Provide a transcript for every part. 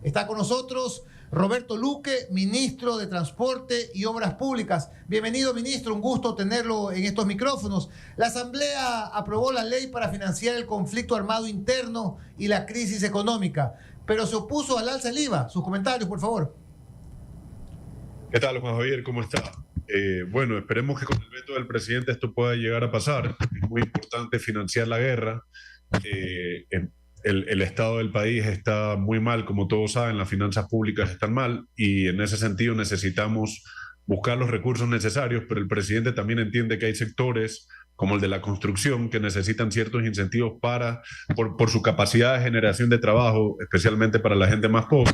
Está con nosotros Roberto Luque, ministro de Transporte y Obras Públicas. Bienvenido, ministro, un gusto tenerlo en estos micrófonos. La Asamblea aprobó la ley para financiar el conflicto armado interno y la crisis económica, pero se opuso al alza del IVA. Sus comentarios, por favor. ¿Qué tal, Juan Javier? ¿Cómo está? Bueno, esperemos que con el veto del presidente esto pueda llegar a pasar. Es muy importante financiar la guerra. El estado del país está muy mal, como todos saben, las finanzas públicas están mal y en ese sentido necesitamos buscar los recursos necesarios, pero el presidente también entiende que hay sectores como el de la construcción que necesitan ciertos incentivos por su capacidad de generación de trabajo, especialmente para la gente más pobre,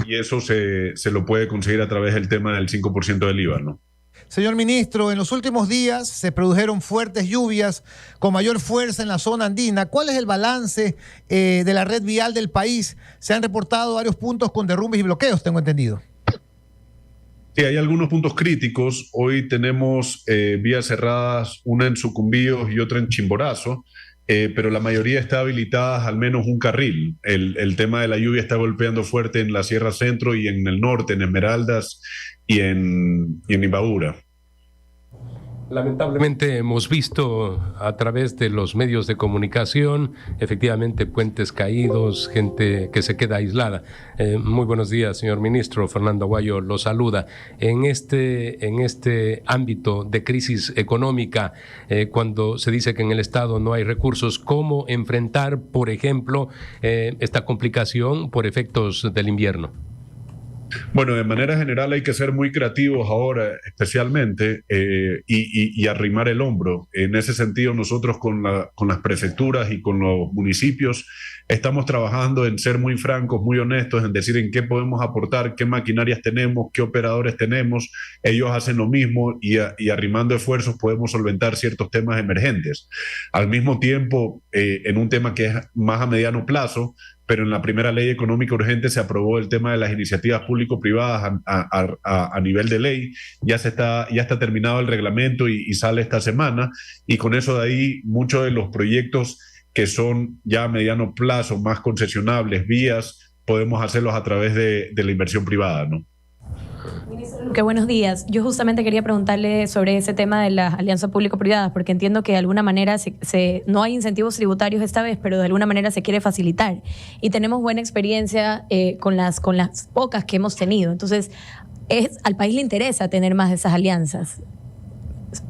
y eso se lo puede conseguir a través del tema del 5% del IVA, ¿no? Señor ministro, en los últimos días se produjeron fuertes lluvias con mayor fuerza en la zona andina. ¿Cuál es el balance de la red vial del país? Se han reportado varios puntos con derrumbes y bloqueos, tengo entendido. Sí, hay algunos puntos críticos. Hoy tenemos vías cerradas, una en Sucumbíos y otra en Chimborazo, pero la mayoría está habilitadas al menos un carril. El tema de la lluvia está golpeando fuerte en la Sierra Centro y en el norte, en Esmeraldas y en Imbabura. Lamentablemente hemos visto a través de los medios de comunicación, efectivamente, puentes caídos, gente que se queda aislada. Muy buenos días, señor ministro. Fernando Aguayo lo saluda. En este ámbito de crisis económica, cuando se dice que en el Estado no hay recursos, ¿cómo enfrentar, por ejemplo, esta complicación por efectos del invierno? Bueno, de manera general hay que ser muy creativos ahora, especialmente, y arrimar el hombro. En ese sentido, nosotros con las prefecturas y con los municipios estamos trabajando en ser muy francos, muy honestos, en decir en qué podemos aportar, qué maquinarias tenemos, qué operadores tenemos. Ellos hacen lo mismo y arrimando esfuerzos podemos solventar ciertos temas emergentes. Al mismo tiempo, en un tema que es más a mediano plazo, pero en la primera ley económica urgente se aprobó el tema de las iniciativas público-privadas a nivel de ley. Ya está terminado el reglamento y sale esta semana, y con eso de ahí muchos de los proyectos que son ya a mediano plazo, más concesionables, vías, podemos hacerlos a través de la inversión privada, ¿no? Ministro Luque, buenos días. Yo justamente quería preguntarle sobre ese tema de las alianzas público-privadas, porque entiendo que de alguna manera no hay incentivos tributarios esta vez, pero de alguna manera se quiere facilitar. Y tenemos buena experiencia con las pocas que hemos tenido. Entonces, al país le interesa tener más de esas alianzas.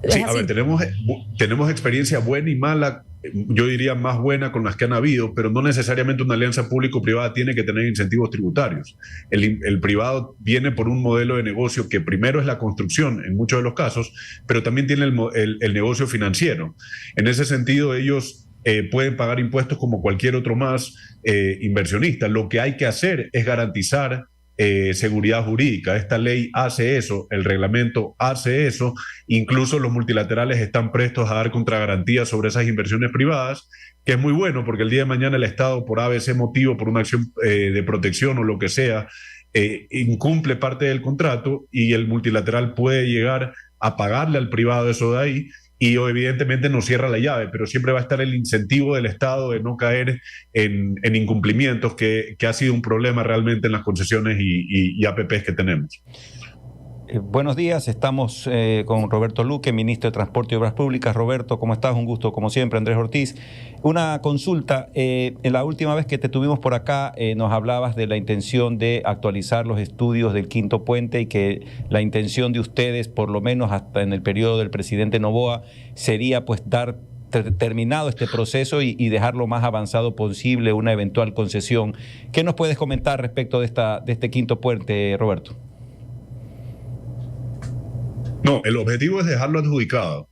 Sí, a ver, tenemos experiencia buena y mala. Yo diría más buena con las que han habido, pero no necesariamente una alianza público-privada tiene que tener incentivos tributarios. El privado viene por un modelo de negocio que primero es la construcción en muchos de los casos, pero también tiene el negocio financiero. En ese sentido, ellos pueden pagar impuestos como cualquier otro más inversionista. Lo que hay que hacer es garantizar seguridad jurídica. Esta ley hace eso, el reglamento hace eso, incluso los multilaterales están prestos a dar contragarantías sobre esas inversiones privadas, que es muy bueno porque el día de mañana el Estado, por ABC motivo, por una acción de protección o lo que sea, incumple parte del contrato y el multilateral puede llegar a pagarle al privado eso de ahí. Y evidentemente no cierra la llave, pero siempre va a estar el incentivo del Estado de no caer en incumplimientos, que ha sido un problema realmente en las concesiones y APPs que tenemos. Buenos días, estamos con Roberto Luque, ministro de Transporte y Obras Públicas. Roberto, ¿cómo estás? Un gusto, como siempre. Andrés Ortiz. Una consulta. En la última vez que te tuvimos por acá, nos hablabas de la intención de actualizar los estudios del quinto puente y que la intención de ustedes, por lo menos hasta en el periodo del presidente Noboa, sería pues dar terminado este proceso y dejar lo más avanzado posible una eventual concesión. ¿Qué nos puedes comentar respecto de este quinto puente, Roberto? No, el objetivo es dejarlo adjudicado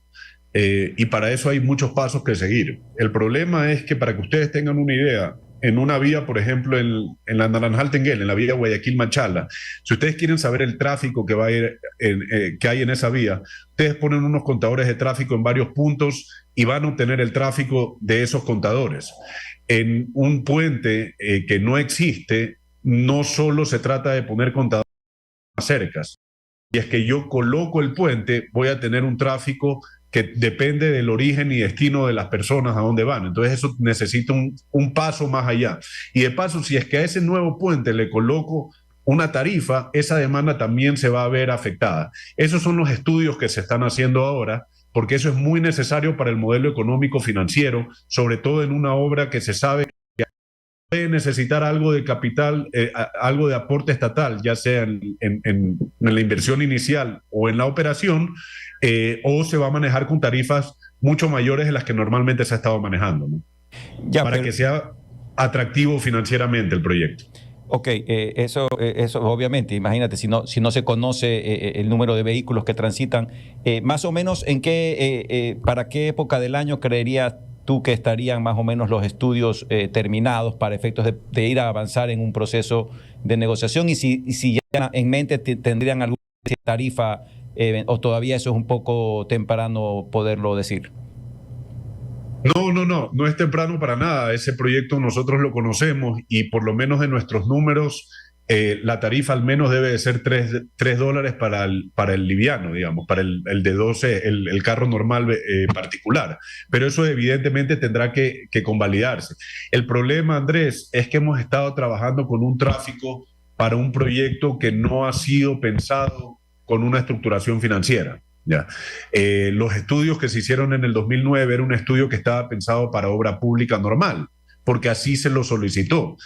y para eso hay muchos pasos que seguir. El problema es que, para que ustedes tengan una idea, en una vía, por ejemplo, en la Naranjal-Tenguel, en la vía Guayaquil-Machala, si ustedes quieren saber el tráfico que va a ir que hay en esa vía, ustedes ponen unos contadores de tráfico en varios puntos y van a obtener el tráfico de esos contadores. En un puente que no existe, no solo se trata de poner contadores cercas. Y es que yo coloco el puente, voy a tener un tráfico que depende del origen y destino de las personas a dónde van. Entonces eso necesita un paso más allá. Y de paso, si es que a ese nuevo puente le coloco una tarifa, esa demanda también se va a ver afectada. Esos son los estudios que se están haciendo ahora, porque eso es muy necesario para el modelo económico financiero, sobre todo en una obra que se sabe que puede necesitar algo de capital, algo de aporte estatal, ya sea en la inversión inicial o en la operación, o se va a manejar con tarifas mucho mayores de las que normalmente se ha estado manejando, ¿no? Para que sea atractivo financieramente el proyecto. Ok, eso obviamente, imagínate, si no se conoce el número de vehículos que transitan, más o menos ¿para qué época del año creerías tú que estarían más o menos los estudios terminados para efectos de ir a avanzar en un proceso de negociación? Y si ya en mente tendrían alguna tarifa, o todavía eso es un poco temprano poderlo decir. No es temprano para nada. Ese proyecto nosotros lo conocemos y por lo menos en nuestros números la tarifa al menos debe de ser $3 para el liviano, digamos, para el de 12, el carro normal particular. Pero eso evidentemente tendrá que convalidarse. El problema, Andrés, es que hemos estado trabajando con un tráfico para un proyecto que no ha sido pensado con una estructuración financiera. Ya. Los estudios que se hicieron en el 2009 era un estudio que estaba pensado para obra pública normal, porque así se lo solicitó.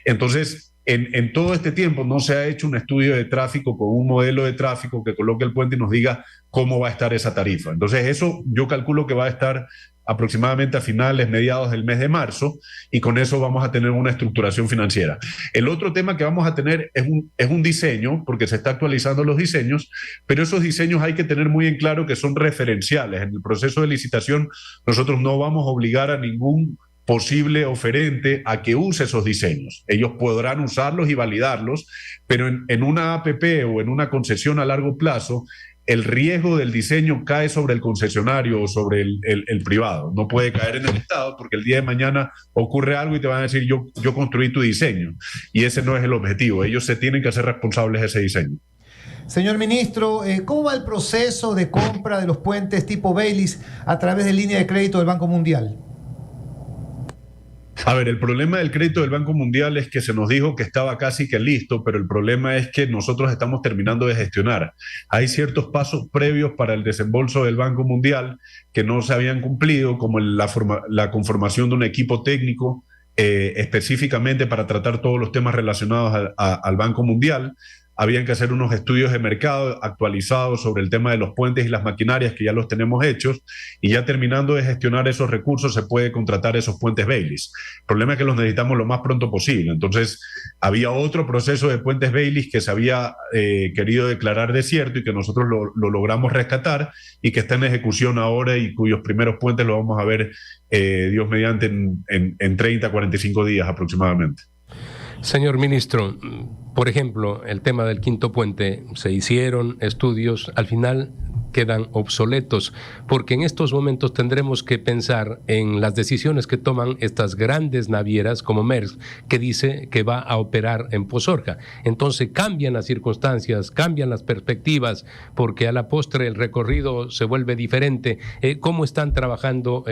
Entonces, en todo este tiempo no se ha hecho un estudio de tráfico con un modelo de tráfico que coloque el puente y nos diga cómo va a estar esa tarifa. Entonces, eso yo calculo que va a estar aproximadamente a finales, mediados del mes de marzo, y con eso vamos a tener una estructuración financiera. El otro tema que vamos a tener es un diseño, porque se está actualizando los diseños, pero esos diseños hay que tener muy en claro que son referenciales. En el proceso de licitación nosotros no vamos a obligar a ningún posible oferente a que use esos diseños. Ellos podrán usarlos y validarlos, pero en una APP o en una concesión a largo plazo, el riesgo del diseño cae sobre el concesionario o sobre el privado. No puede caer en el Estado porque el día de mañana ocurre algo y te van a decir yo construí tu diseño. Y ese no es el objetivo. Ellos se tienen que hacer responsables de ese diseño. Señor ministro, ¿cómo va el proceso de compra de los puentes tipo Baylis a través de línea de crédito del Banco Mundial? A ver, el problema del crédito del Banco Mundial es que se nos dijo que estaba casi que listo, pero el problema es que nosotros estamos terminando de gestionar. Hay ciertos pasos previos para el desembolso del Banco Mundial que no se habían cumplido, como la conformación de un equipo técnico específicamente para tratar todos los temas relacionados al Banco Mundial. Habían que hacer unos estudios de mercado actualizados sobre el tema de los puentes y las maquinarias que ya los tenemos hechos, y ya terminando de gestionar esos recursos se puede contratar esos puentes Baylis. El problema es que los necesitamos lo más pronto posible. Entonces había otro proceso de puentes Baylis que se había querido declarar desierto y que nosotros lo logramos rescatar y que está en ejecución ahora y cuyos primeros puentes lo vamos a ver, Dios mediante, en 30, 45 días aproximadamente. Señor ministro, por ejemplo, el tema del quinto puente, se hicieron estudios, al final quedan obsoletos, porque en estos momentos tendremos que pensar en las decisiones que toman estas grandes navieras como Maersk, que dice que va a operar en Pozorja. Entonces cambian las circunstancias, cambian las perspectivas, porque a la postre el recorrido se vuelve diferente. ¿Cómo están trabajando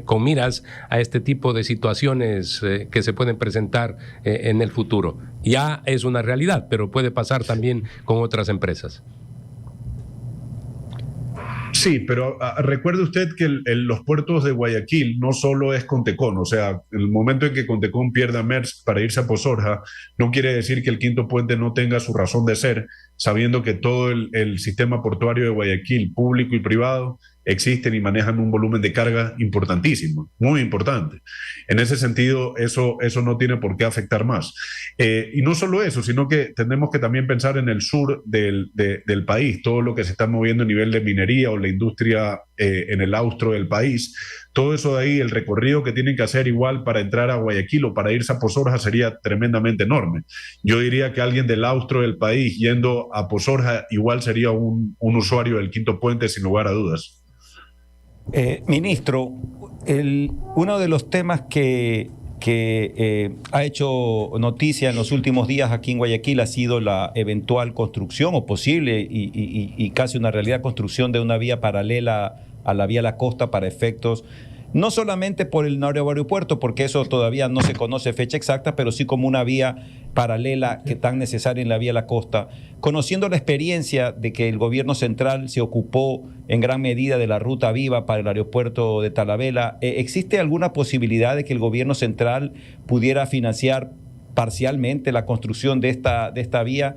con miras a este tipo de situaciones que se pueden presentar en el futuro? Ya es una realidad, pero puede pasar también con otras empresas. Sí, pero recuerde usted que los puertos de Guayaquil no solo es Contecón, o sea, el momento en que Contecón pierda Maersk para irse a Pozorja, no quiere decir que el quinto puente no tenga su razón de ser, sabiendo que todo el sistema portuario de Guayaquil, público y privado, existen y manejan un volumen de carga importantísimo, muy importante. En ese sentido, eso no tiene por qué afectar más. Y no solo eso, sino que tenemos que también pensar en el sur del país, todo lo que se está moviendo a nivel de minería o la industria en el austro del país. Todo eso de ahí, el recorrido que tienen que hacer igual para entrar a Guayaquil o para irse a Pozorja sería tremendamente enorme. Yo diría que alguien del austro del país yendo a Pozorja igual sería un usuario del quinto puente sin lugar a dudas. Ministro, uno de los temas que ha hecho noticia en los últimos días aquí en Guayaquil ha sido la eventual construcción o posible y casi una realidad construcción de una vía paralela a la vía La Costa para efectos, no solamente por el nuevo aeropuerto, porque eso todavía no se conoce fecha exacta, pero sí como una vía paralela que tan necesaria en la vía La Costa. Conociendo la experiencia de que el gobierno central se ocupó en gran medida de la ruta viva para el aeropuerto de Talavera, ¿existe alguna posibilidad de que el gobierno central pudiera financiar parcialmente la construcción de esta vía?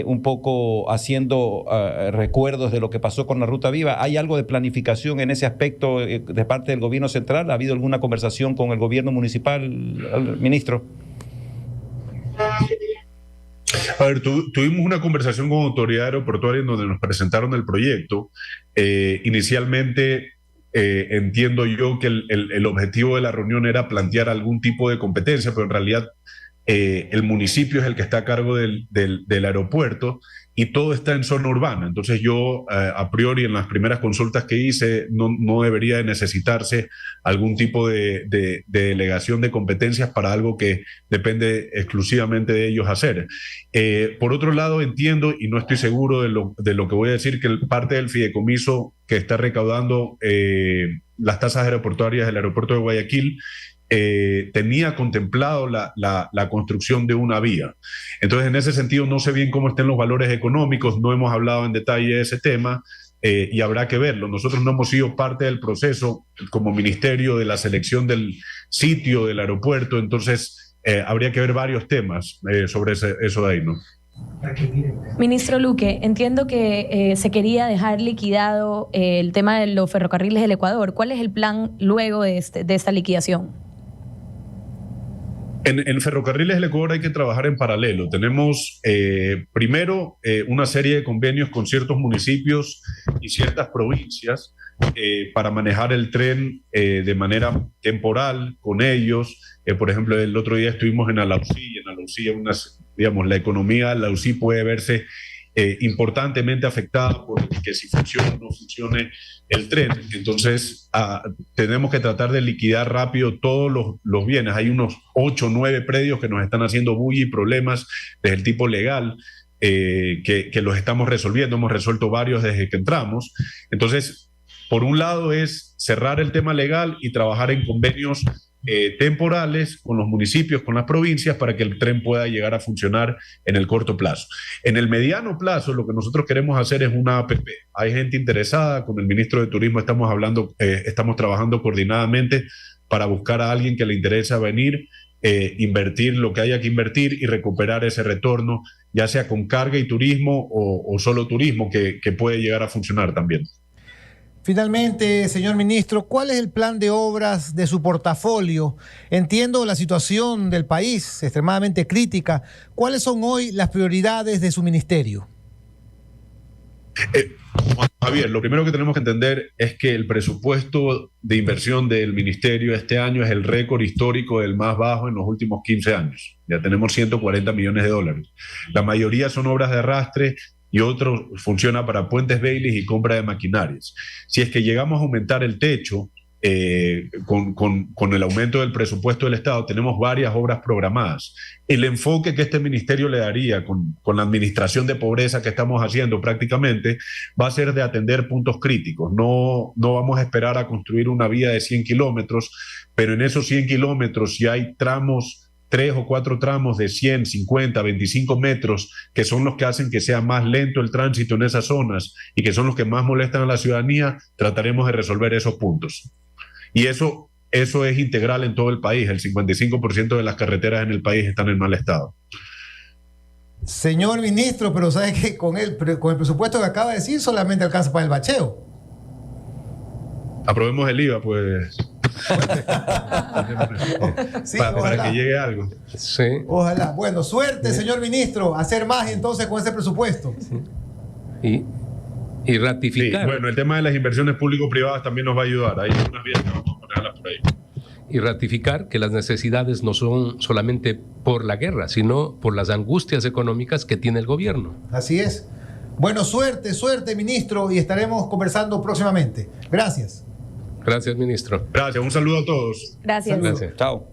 Un poco haciendo recuerdos de lo que pasó con la Ruta Viva. ¿Hay algo de planificación en ese aspecto de parte del gobierno central? ¿Ha habido alguna conversación con el gobierno municipal, ministro? A ver, tuvimos una conversación con autoridad aeroportuaria en donde nos presentaron el proyecto. Inicialmente entiendo yo que el objetivo de la reunión era plantear algún tipo de competencia, pero en realidad el municipio es el que está a cargo del aeropuerto y todo está en zona urbana. Entonces yo, a priori, en las primeras consultas que hice, no debería de necesitarse algún tipo de delegación de competencias para algo que depende exclusivamente de ellos hacer. Por otro lado, entiendo, y no estoy seguro de lo que voy a decir, que parte del fideicomiso que está recaudando las tasas aeroportuarias del aeropuerto de Guayaquil tenía contemplado la construcción de una vía. Entonces, en ese sentido, no sé bien cómo estén los valores económicos, no hemos hablado en detalle de ese tema y habrá que verlo. Nosotros no hemos sido parte del proceso como ministerio de la selección del sitio del aeropuerto, entonces habría que ver varios temas sobre eso de ahí, ¿no? Ministro Luque, entiendo que se quería dejar liquidado el tema de los ferrocarriles del Ecuador. ¿Cuál es el plan luego de esta liquidación? En Ferrocarriles del Ecuador hay que trabajar en paralelo. Tenemos primero una serie de convenios con ciertos municipios y ciertas provincias para manejar el tren de manera temporal con ellos. Por ejemplo, el otro día estuvimos en Alausí, y en Alausí la economía de Alausí puede verse importantemente afectada por que si funciona o no funcione el tren. Entonces, tenemos que tratar de liquidar rápido todos los bienes. Hay unos 8 o 9 predios que nos están haciendo bulla y problemas desde el tipo legal, que los estamos resolviendo. Hemos resuelto varios desde que entramos. Entonces, por un lado es cerrar el tema legal y trabajar en convenios temporales con los municipios, con las provincias, para que el tren pueda llegar a funcionar en el corto plazo. En el mediano plazo, lo que nosotros queremos hacer es una APP. Hay gente interesada, con el ministro de Turismo estamos trabajando coordinadamente para buscar a alguien que le interesa venir, invertir lo que haya que invertir y recuperar ese retorno, ya sea con carga y turismo o solo turismo, que puede llegar a funcionar también. Finalmente, señor ministro, ¿cuál es el plan de obras de su portafolio? Entiendo la situación del país, extremadamente crítica. ¿Cuáles son hoy las prioridades de su ministerio? Javier, lo primero que tenemos que entender es que el presupuesto de inversión del ministerio este año es el récord histórico del más bajo en los últimos 15 años. Ya tenemos 140 millones de dólares. La mayoría son obras de arrastre y otro funciona para puentes Bailey y compra de maquinarias. Si es que llegamos a aumentar el techo, con el aumento del presupuesto del Estado, tenemos varias obras programadas. El enfoque que este ministerio le daría con la administración de pobreza que estamos haciendo prácticamente va a ser de atender puntos críticos. No vamos a esperar a construir una vía de 100 kilómetros, pero en esos 100 kilómetros, si hay tramos, 3 o 4 tramos de 100, 50, 25 metros, que son los que hacen que sea más lento el tránsito en esas zonas y que son los que más molestan a la ciudadanía, trataremos de resolver esos puntos. Y eso es integral en todo el país. El 55% de las carreteras en el país están en mal estado. Señor ministro, pero sabe que con el presupuesto que acaba de decir solamente alcanza para el bacheo. Aprobemos el IVA, pues. Sí, para que llegue algo. Sí. Ojalá. Bueno, suerte, señor ministro. Hacer más entonces con ese presupuesto. Sí. Y ratificar. Sí, bueno, el tema de las inversiones público-privadas también nos va a ayudar. Hay unas vías que vamos a ponerlas por ahí. Y ratificar que las necesidades no son solamente por la guerra, sino por las angustias económicas que tiene el gobierno. Así es. Bueno, suerte, ministro, y estaremos conversando próximamente. Gracias. Gracias, ministro. Gracias, un saludo a todos. Gracias. Gracias. Chao.